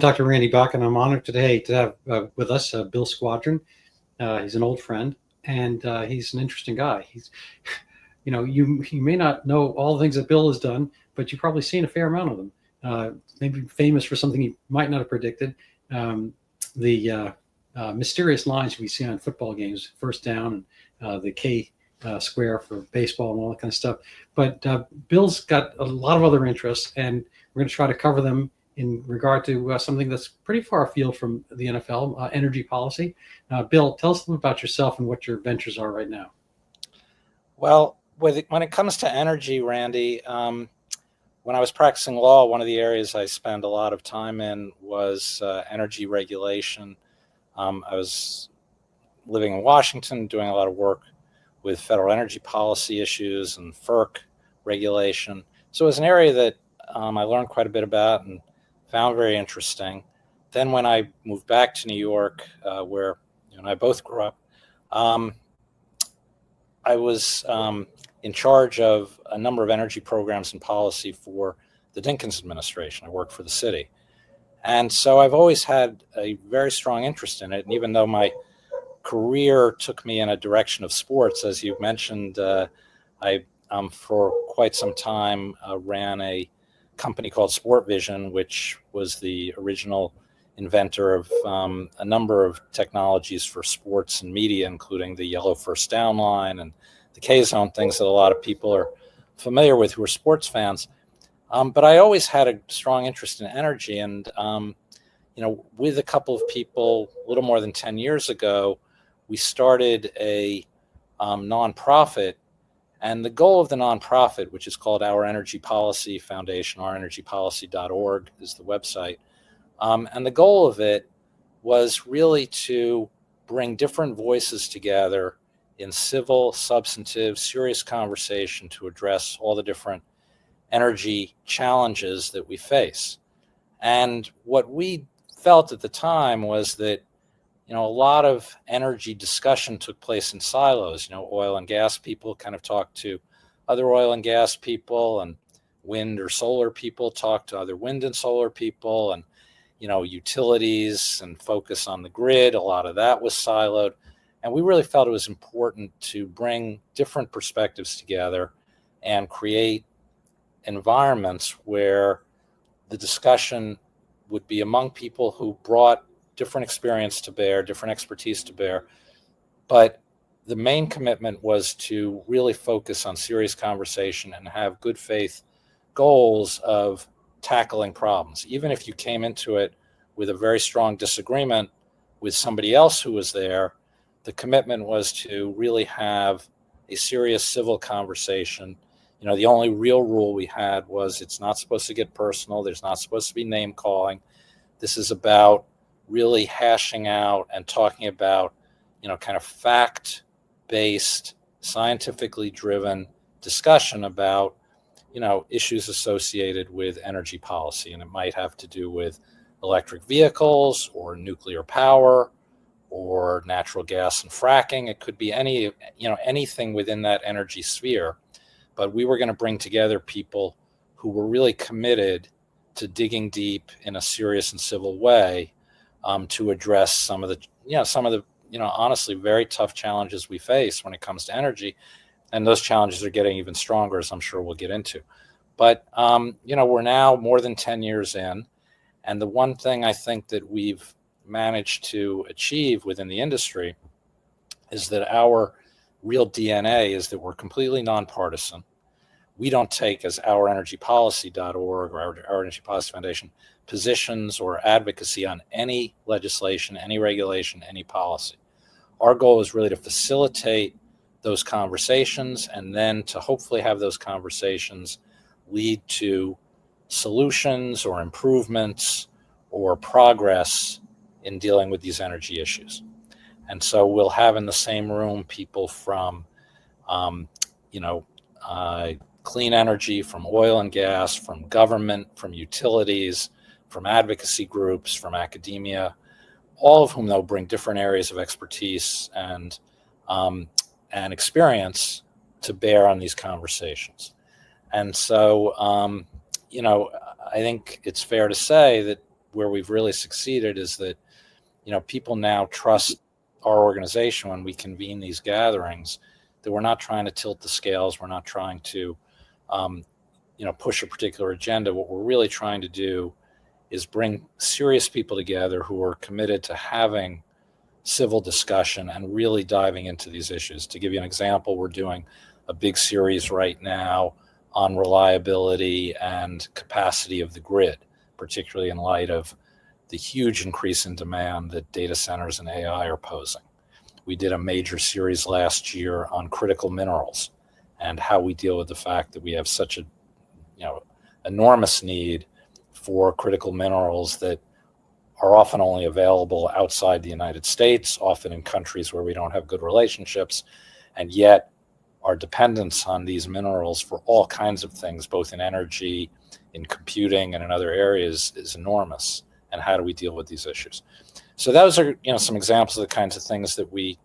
Dr. Randy Bach, and I'm honored today to have with us Bill Squadron. He's an old friend, and he's an interesting guy. You may not know all the things that Bill has done, but you've probably seen a fair amount of them. Maybe famous for something you might not have predicted. The mysterious lines we see on football games, first down, and the K square for baseball and all that kind of stuff. But Bill's got a lot of other interests, and we're going to try to cover them in regard to something that's pretty far afield from the NFL, energy policy. Bill, tell us a little about yourself and what your ventures are right now. Well, when it comes to energy, Randy, when I was practicing law, one of the areas I spent a lot of time in was energy regulation. I was living in Washington, doing a lot of work with federal energy policy issues and FERC regulation. So it was an area that I learned quite a bit about and found very interesting. Then when I moved back to New York, where you and I both grew up, I was in charge of a number of energy programs and policy for the Dinkins administration. I worked for the city. And so I've always had a very strong interest in it. And even though my career took me in a direction of sports, as you mentioned, I for quite some time ran a company called Sportvision, which was the original inventor of a number of technologies for sports and media, including the yellow first down line and the K-zone, things that a lot of people are familiar with who are sports fans. But I always had a strong interest in energy. And, with a couple of people, a little more than 10 years ago, we started a nonprofit. And the goal of the nonprofit, which is called OurEnergyPolicy Foundation, OurEnergyPolicy.org is the website. And the goal of it was really to bring different voices together in civil, substantive, serious conversation to address all the different energy challenges that we face. And what we felt at the time was that, a lot of energy discussion took place in silos. Oil and gas people kind of talk to other oil and gas people, and wind or solar people talk to other wind and solar people, and utilities and focus on the grid. A lot of that was siloed. And we really felt it was important to bring different perspectives together and create environments where the discussion would be among people who brought different experience to bear, different expertise to bear. But the main commitment was to really focus on serious conversation and have good faith goals of tackling problems. Even if you came into it with a very strong disagreement with somebody else who was there, the commitment was to really have a serious civil conversation. The only real rule we had was it's not supposed to get personal. There's not supposed to be name calling. This is about really hashing out and talking about, kind of fact-based, scientifically driven discussion about, issues associated with energy policy. And it might have to do with electric vehicles or nuclear power or natural gas and fracking. It could be anything within that energy sphere. But we were going to bring together people who were really committed to digging deep in a serious and civil way to address some of the honestly very tough challenges we face when it comes to energy. And those challenges are getting even stronger, as I'm sure we'll get into. But, we're now more than 10 years in. And the one thing I think that we've managed to achieve within the industry is that our real DNA is that we're completely nonpartisan. We don't take, as OurEnergyPolicy.org or Our Energy Policy Foundation, positions or advocacy on any legislation, any regulation, any policy. Our goal is really to facilitate those conversations and then to hopefully have those conversations lead to solutions or improvements or progress in dealing with these energy issues. And so we'll have in the same room people from, clean energy, from oil and gas, from government, from utilities, from advocacy groups, from academia, all of whom they'll bring different areas of expertise and experience to bear on these conversations. And so, I think it's fair to say that where we've really succeeded is that, people now trust our organization when we convene these gatherings, that we're not trying to tilt the scales. We're not trying to, push a particular agenda. What we're really trying to do is bring serious people together who are committed to having civil discussion and really diving into these issues. To give you an example, we're doing a big series right now on reliability and capacity of the grid, particularly in light of the huge increase in demand that data centers and AI are posing. We did a major series last year on critical minerals and how we deal with the fact that we have such a enormous need for critical minerals that are often only available outside the United States, often in countries where we don't have good relationships, and yet our dependence on these minerals for all kinds of things, both in energy, in computing, and in other areas, is enormous. And how do we deal with these issues? So those are, some examples of the kinds of things that we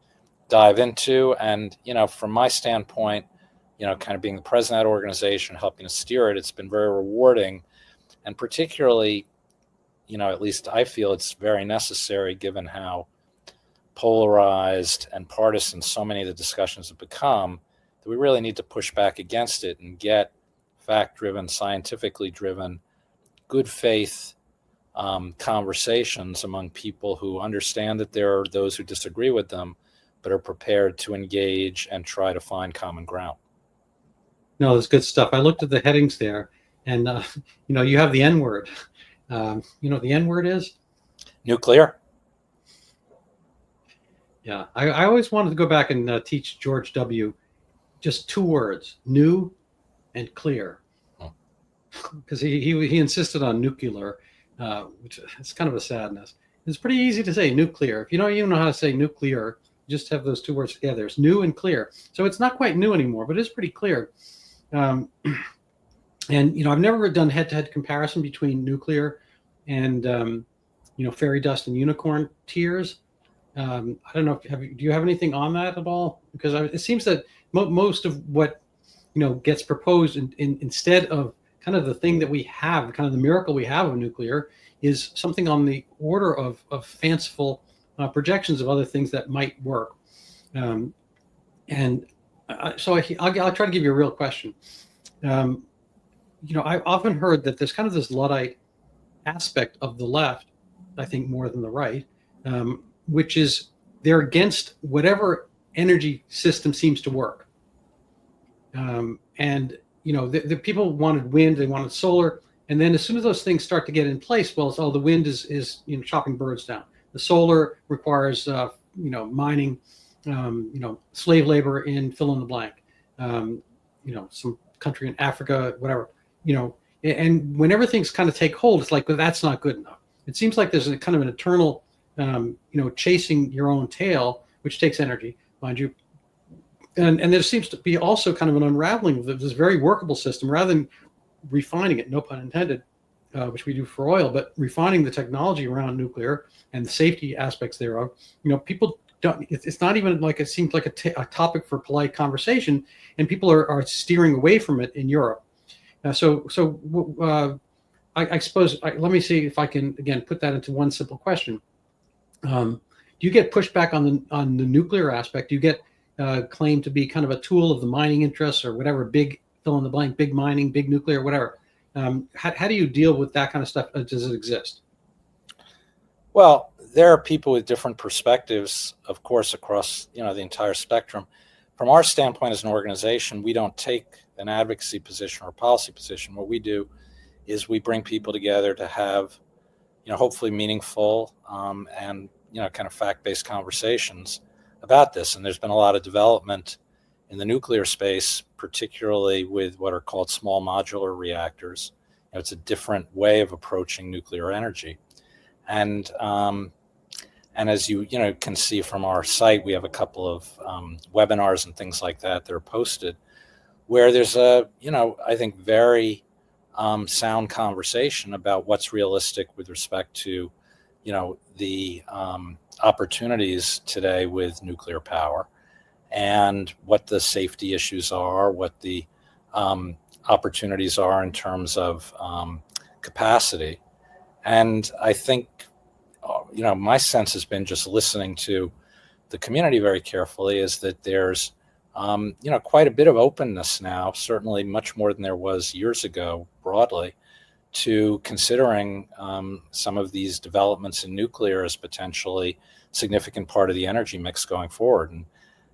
dive into. And, from my standpoint, kind of being the president of that organization, helping to steer it, it's been very rewarding. And particularly, at least I feel it's very necessary given how polarized and partisan so many of the discussions have become, that we really need to push back against it and get fact-driven, scientifically driven, good faith conversations among people who understand that there are those who disagree with them, but are prepared to engage and try to find common ground. No, that's good stuff. I looked at the headings there, and you have the N word. You know what the N word is? Nuclear. Yeah, I always wanted to go back and teach George W. just two words: new and clear, because he insisted on nuclear, which is kind of a sadness. It's pretty easy to say nuclear. If you don't even know how to say nuclear, just have those two words together. It's new and clear. So it's not quite new anymore, but it's pretty clear. And I've never done head-to-head comparison between nuclear and fairy dust and unicorn tears. I don't know. Do you have anything on that at all? Because it seems that most of what gets proposed instead of kind of the thing that we have, kind of the miracle we have of nuclear, is something on the order of fanciful projections of other things that might work. So I'll try to give you a real question. I've often heard that there's kind of this Luddite aspect of the left, I think more than the right, which is they're against whatever energy system seems to work. The people wanted wind, they wanted solar, and then as soon as those things start to get in place, the wind is chopping birds down. The solar requires mining, slave labor in fill in the blank, some country in Africa, whatever, and when everything's kind of take hold, it's like, well, that's not good enough. It seems like there's a kind of an eternal, chasing your own tail, which takes energy, mind you. And there seems to be also kind of an unraveling of this very workable system, rather than refining it, no pun intended, which we do for oil, but refining the technology around nuclear and the safety aspects thereof. People don't, it's not even like it seems like a topic for polite conversation, and people are steering away from it in Europe. I suppose, let me see if I can, again, put that into one simple question. Do you get pushback on the nuclear aspect? Do you get claimed to be kind of a tool of the mining interests or whatever, big fill in the blank, big mining, big nuclear, whatever? How do you deal with that kind of stuff? Does it exist? Well, there are people with different perspectives, of course, across the entire spectrum. From our standpoint as an organization, we don't take an advocacy position or a policy position. What we do is we bring people together to have, hopefully meaningful and kind of fact-based conversations about this. And there's been a lot of development in the nuclear space, particularly with what are called small modular reactors. It's a different way of approaching nuclear energy. And as you can see from our site, we have a couple of webinars and things like that are posted, where there's a I think very sound conversation about what's realistic with respect to the opportunities today with nuclear power, and what the safety issues are, what the opportunities are in terms of capacity. And I think, my sense has been, just listening to the community very carefully, is that there's, quite a bit of openness now, certainly much more than there was years ago broadly, to considering some of these developments in nuclear as potentially significant part of the energy mix going forward. And,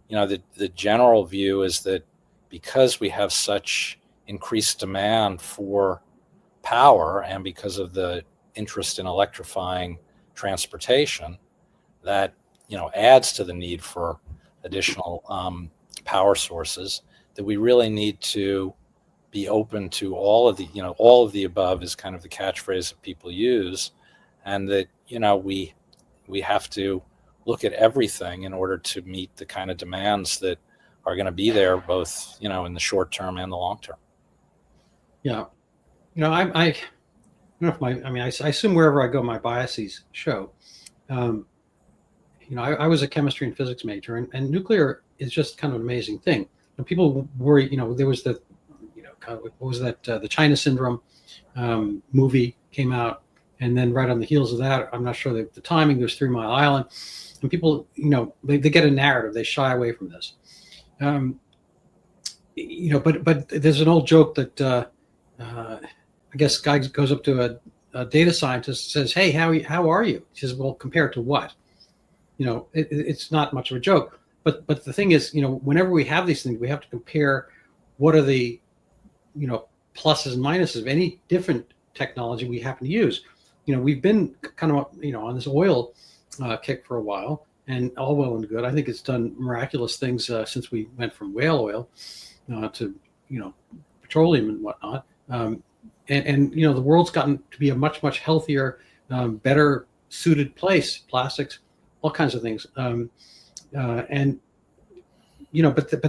the general view is that because we have such increased demand for power, and because of the interest in electrifying transportation, that adds to the need for additional power sources, that we really need to be open to all of the above is kind of the catchphrase that people use, and that we have to look at everything in order to meet the kind of demands that are going to be there, both in the short term and the long term. Yeah, I don't know if I assume wherever I go, my biases show. I was a chemistry and physics major, and nuclear is just kind of an amazing thing. And people worry, there was the, what was that, the China Syndrome movie came out, and then right on the heels of that, I'm not sure the timing, there's 3 Mile Island, and people, they get a narrative, they shy away from this. But there's an old joke that I guess guy goes up to a data scientist, says, "Hey, how are you?" He says, "Well, compared to what?" It's not much of a joke. But the thing is, whenever we have these things, we have to compare what are the, pluses and minuses of any different technology we happen to use. We've been kind of, on this oil kick for a while, and all well and good. I think it's done miraculous things since we went from whale oil to, petroleum and whatnot. And the world's gotten to be a much, much healthier, better suited place, plastics, all kinds of things. But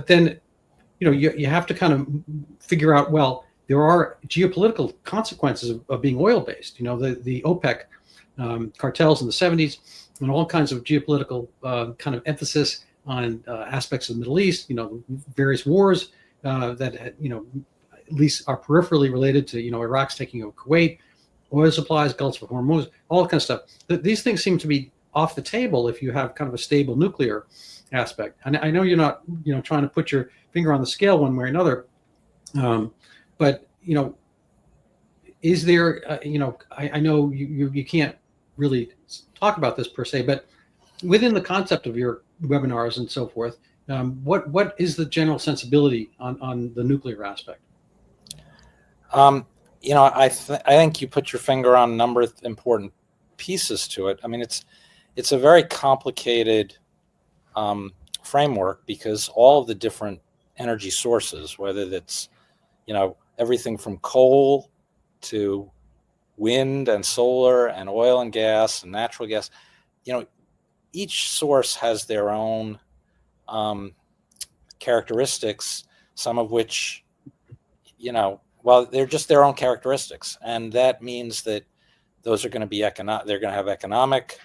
then, you have to kind of figure out, well, there are geopolitical consequences of being oil-based. The OPEC cartels in the 70s, and all kinds of geopolitical kind of emphasis on aspects of the Middle East, various wars that, at least are peripherally related to, Iraq's taking over Kuwait, oil supplies, Gulf of Hormuz, all that kind of stuff. These things seem to be off the table if you have kind of a stable nuclear aspect. And I know you're not, trying to put your finger on the scale one way or another, but is there, I know you can't really talk about this per se, but within the concept of your webinars and so forth, what is the general sensibility on the nuclear aspect? I think you put your finger on a number of important pieces to it. I mean, it's a very complicated framework, because all of the different energy sources, whether that's, everything from coal to wind and solar and oil and gas and natural gas, each source has their own characteristics, some of which, they're just their own characteristics. And that means that those are going to be they're going to have economic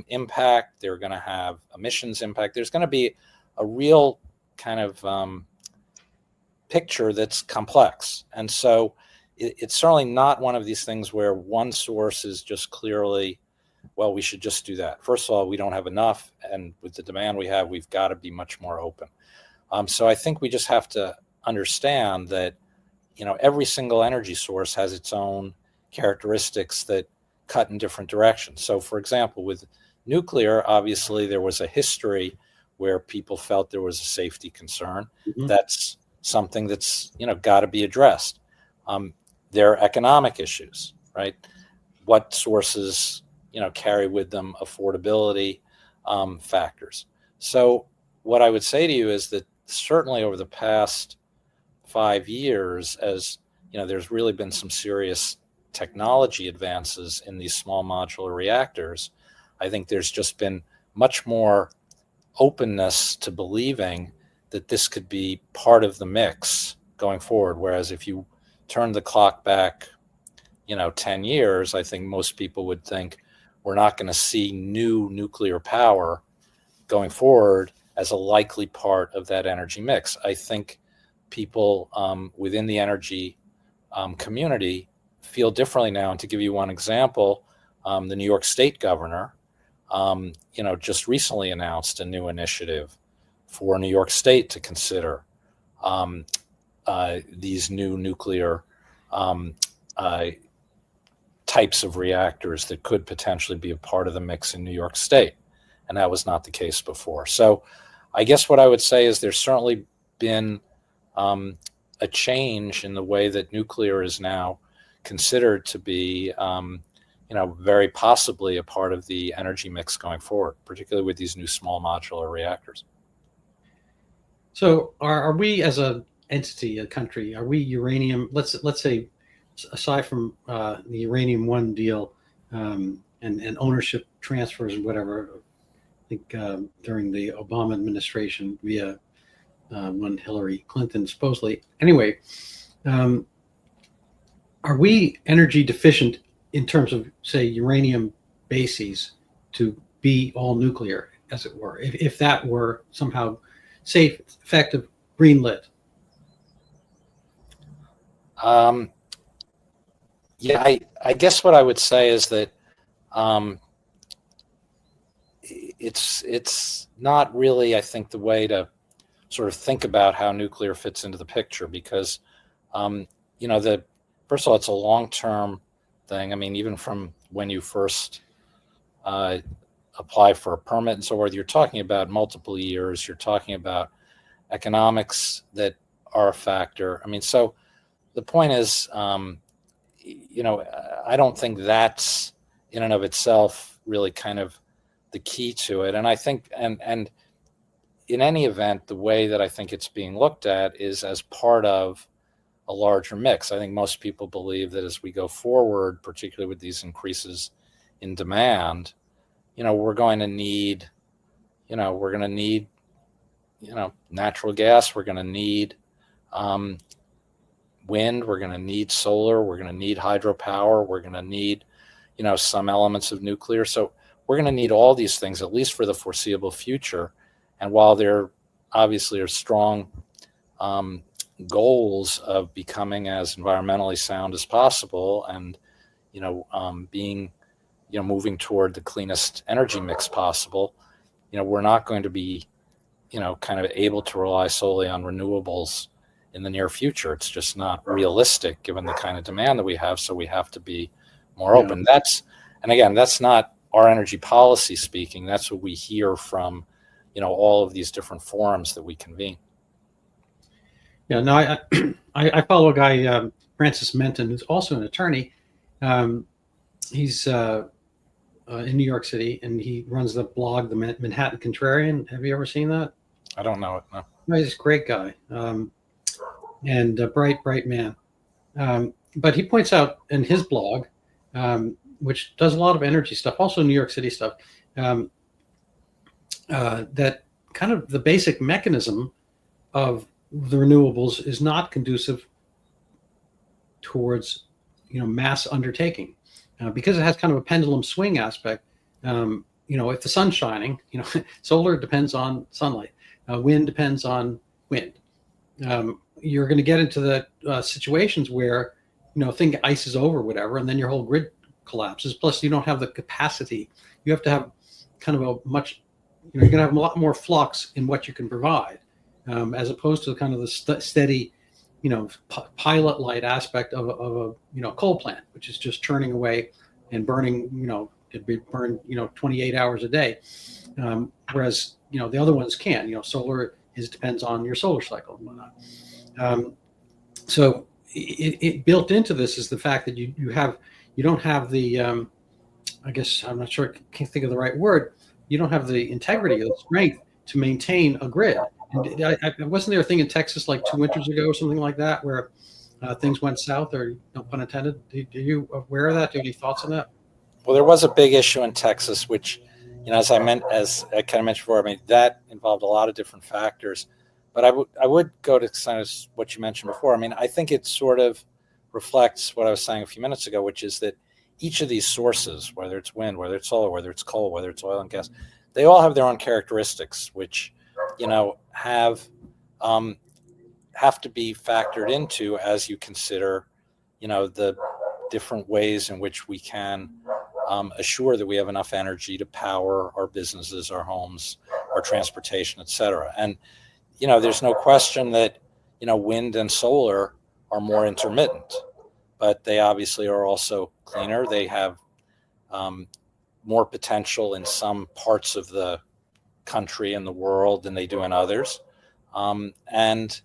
impact, they're going to have emissions impact. There's going to be a real kind of picture that's complex. And so it's certainly not one of these things where one source is just clearly, well, we should just do that. First of all, we don't have enough, and with the demand we have, we've got to be much more open. So I think we just have to understand that, every single energy source has its own characteristics that cut in different directions. So, for example, with nuclear, obviously there was a history where people felt there was a safety concern. Mm-hmm. That's something that's, got to be addressed. There are economic issues, right? What sources, carry with them affordability factors. So what I would say to you is that certainly over the past 5 years, as there's really been some serious technology advances in these small modular reactors, I think there's just been much more openness to believing that this could be part of the mix going forward. Whereas if you turn the clock back, 10 years, I think most people would think we're not going to see new nuclear power going forward as a likely part of that energy mix. I think people within the energy community feel differently now. And to give you one example, the New York State governor, just recently announced a new initiative for New York State to consider these new nuclear types of reactors that could potentially be a part of the mix in New York State. And that was not the case before. So I guess what I would say is there's certainly been a change in the way that nuclear is now considered to be, very possibly a part of the energy mix going forward, particularly with these new small modular reactors. So are we as a entity, a country, are we uranium? Let's say, aside from the Uranium One deal and ownership transfers and whatever, I think during the Obama administration via one Hillary Clinton supposedly. Anyway, are we energy deficient in terms of, say, uranium bases to be all nuclear, as it were, if that were somehow safe, effective, green-lit? I guess what I would say is that it's not really, I think, the way to sort of think about how nuclear fits into the picture, because first of all, it's a long-term thing. I mean, even from when you first apply for a permit and so forth, you're talking about multiple years. You're talking about economics that are a factor. I mean, so the point is, I don't think that's in and of itself really kind of the key to it. And I think, and in any event, the way that I think it's being looked at is as part of a larger mix. I think most people believe that as we go forward, particularly with these increases in demand, we're going to need, natural gas. We're going to need wind. We're going to need solar. We're going to need hydropower. We're going to need, some elements of nuclear. So we're going to need all these things, at least for the foreseeable future. And while there obviously are strong goals of becoming as environmentally sound as possible and, being, moving toward the cleanest energy mix possible, we're not going to be, kind of able to rely solely on renewables in the near future. It's just not realistic given the kind of demand that we have. So we have to be more open. And again, that's not our energy policy speaking. That's what we hear from, all of these different forums that we convene. Yeah, no, I follow a guy, Francis Menton, who's also an attorney. He's in New York City, and he runs the blog, the Manhattan Contrarian. Have you ever seen that? I don't know it, no. No, he's a great guy and a bright man. But he points out in his blog, which does a lot of energy stuff, also New York City stuff, that kind of the basic mechanism of the renewables is not conducive towards, mass undertaking, because it has kind of a pendulum swing aspect. If the sun's shining, solar depends on sunlight, wind depends on wind. You're going to get into the situations where, thing ices over, whatever, and then your whole grid collapses. Plus, you don't have the capacity. You have to have kind of a much, you're going to have a lot more flux in what you can provide, as opposed to kind of the steady, pilot light aspect of a coal plant, which is just churning away and burning, it'd be burned, 28 hours a day. Whereas, the other ones can, solar depends on your solar cycle and whatnot. So it built into this is the fact that you don't have the, I guess, I'm not sure, I can't think of the right word. You don't have the integrity or the strength to maintain a grid. And wasn't there a thing in Texas like 2 winters ago or something like that where things went south, or no pun intended? Are you aware of that? Do you have any thoughts on that? Well, there was a big issue in Texas, which, as I kind of mentioned before, I mean, that involved a lot of different factors. But I would go to kind of what you mentioned before. I mean, I think it sort of reflects what I was saying a few minutes ago, which is that each of these sources, whether it's wind, whether it's solar, whether it's coal, whether it's oil and gas, they all have their own characteristics, which, have to be factored into as you consider, the different ways in which we can assure that we have enough energy to power our businesses, our homes, our transportation, et cetera. And, there's no question that, wind and solar are more intermittent, but they obviously are also cleaner. They have more potential in some parts of the country and the world than they do in others. And,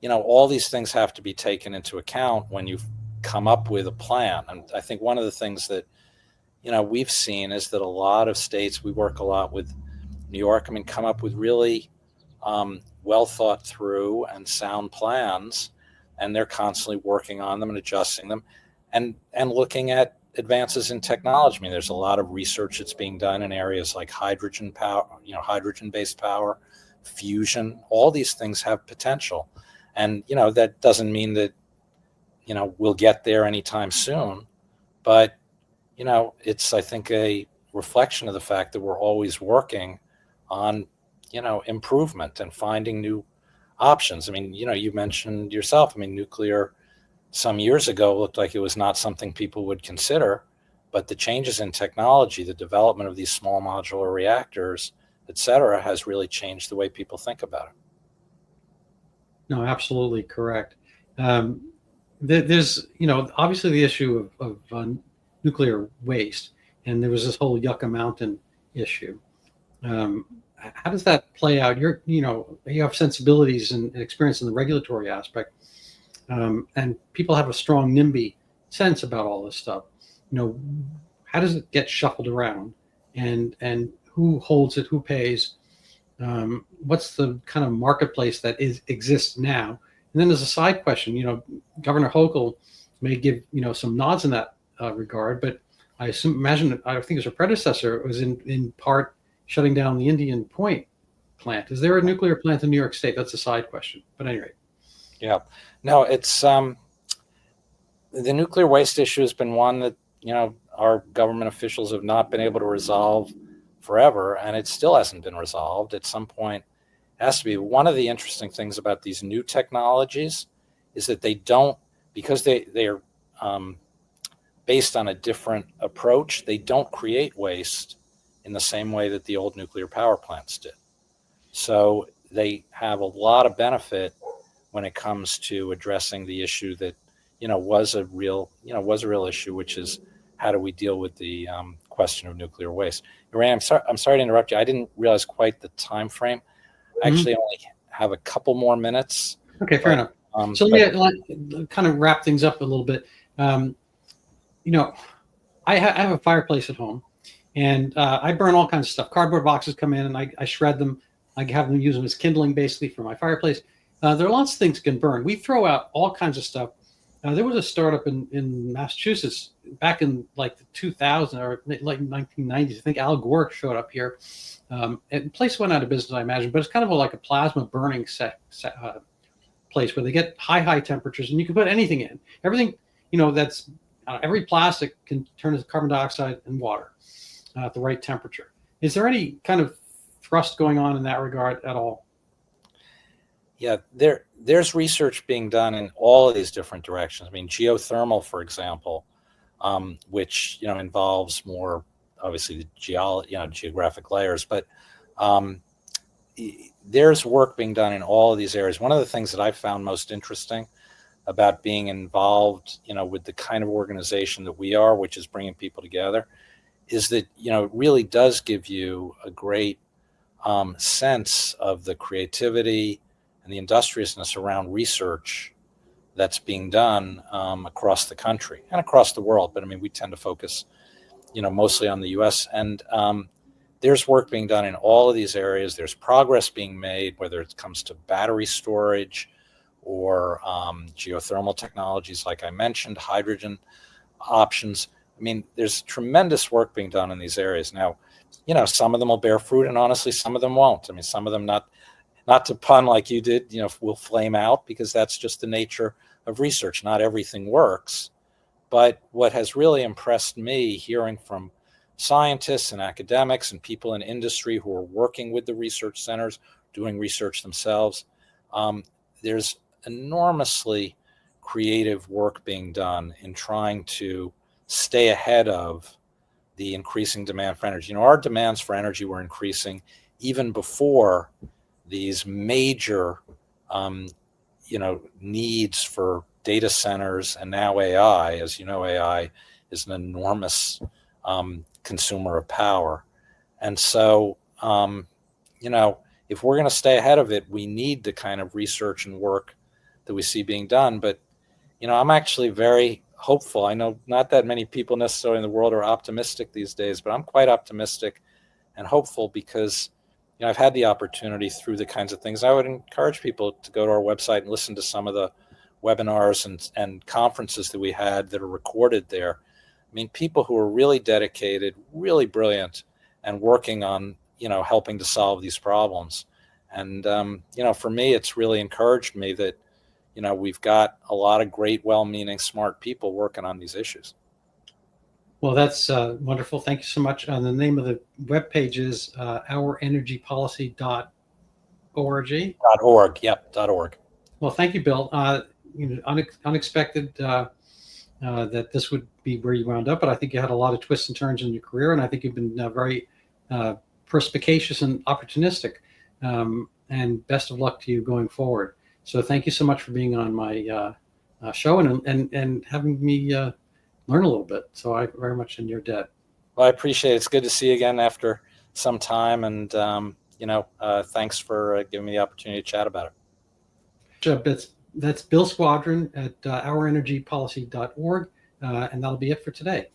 all these things have to be taken into account when you come up with a plan. And I think one of the things that, we've seen is that a lot of states, we work a lot with New York, come up with really well thought through and sound plans, and they're constantly working on them and adjusting them and looking at advances in technology. There's a lot of research that's being done in areas like hydrogen power, hydrogen-based power, fusion. All these things have potential. And, that doesn't mean that, we'll get there anytime soon. But, it's, I think, a reflection of the fact that we're always working on, improvement and finding new options. You mentioned yourself, nuclear some years ago looked like it was not something people would consider, but the changes in technology, the development of these small modular reactors, et cetera, has really changed the way people think about it. No, absolutely correct. There's, obviously the issue of nuclear waste, and there was this whole Yucca Mountain issue. How does that play out? You have sensibilities and experience in the regulatory aspect, and people have a strong NIMBY sense about all this stuff. How does it get shuffled around, and who holds it, who pays? What's the kind of marketplace that exists now? And then there's a side question. Governor Hochul may give some nods in that regard, but I think it was her predecessor was in part shutting down the Indian Point plant. Is there a nuclear plant in New York State? That's a side question. But anyway. Yeah. No, it's the nuclear waste issue has been one that, our government officials have not been able to resolve forever, and it still hasn't been resolved. At some point, it has to be. One of the interesting things about these new technologies is that they don't, because they are based on a different approach, they don't create waste in the same way that the old nuclear power plants did. So they have a lot of benefit when it comes to addressing the issue that, was a real issue, which is how do we deal with the question of nuclear waste. Ray, I'm sorry to interrupt you. I didn't realize quite the time frame. I actually only have a couple more minutes. Okay, fair enough. So let me kind of wrap things up a little bit. I have a fireplace at home, and I burn all kinds of stuff. Cardboard boxes come in, and I shred them. I have them use them as kindling, basically, for my fireplace. There are lots of things that can burn. We throw out all kinds of stuff. There was a startup in Massachusetts back in like the 2000 or like 1990s. I think Al Gore showed up here. And the place went out of business, I imagine, but it's kind of like a plasma burning place where they get high temperatures, and you can put anything in. Everything, that's every plastic can turn into carbon dioxide and water at the right temperature. Is there any kind of thrust going on in that regard at all? Yeah, there's research being done in all of these different directions. Geothermal, for example, which involves more obviously the geographic layers, but there's work being done in all of these areas. One of the things that I found most interesting about being involved, with the kind of organization that we are, which is bringing people together, is that it really does give you a great sense of the creativity and the industriousness around research that's being done across the country and across the world. But we tend to focus, mostly on the U.S. And there's work being done in all of these areas. There's progress being made, whether it comes to battery storage or geothermal technologies, like I mentioned, hydrogen options. There's tremendous work being done in these areas. Now, some of them will bear fruit, and honestly, some of them won't. Some of them not to pun like you did, will flame out, because that's just the nature of research. Not everything works. But what has really impressed me, hearing from scientists and academics and people in industry who are working with the research centers, doing research themselves, there's enormously creative work being done in trying to stay ahead of the increasing demand for energy. Our demands for energy were increasing even before these major, needs for data centers and now AI. As you know, AI is an enormous consumer of power. And so, if we're going to stay ahead of it, we need the kind of research and work that we see being done. But, I'm actually very hopeful. I know not that many people necessarily in the world are optimistic these days, but I'm quite optimistic and hopeful because, I've had the opportunity through the kinds of things. I would encourage people to go to our website and listen to some of the webinars and conferences that we had that are recorded there. I mean, people who are really dedicated, really brilliant, and working on, helping to solve these problems. And, for me, it's really encouraged me that, we've got a lot of great, well-meaning, smart people working on these issues. Well, that's wonderful. Thank you so much. The name of the webpage is OurEnergyPolicy.org. .org. Yep. .org. Well, thank you, Bill. Unexpected that this would be where you wound up, but I think you had a lot of twists and turns in your career, and I think you've been very perspicacious and opportunistic. And best of luck to you going forward. So thank you so much for being on my show and having me learn a little bit. So I very much in your debt. Well, I appreciate it. It's good to see you again after some time, and thanks for giving me the opportunity to chat about it. That's Bill Squadron at OurEnergyPolicy.org, and that'll be it for today.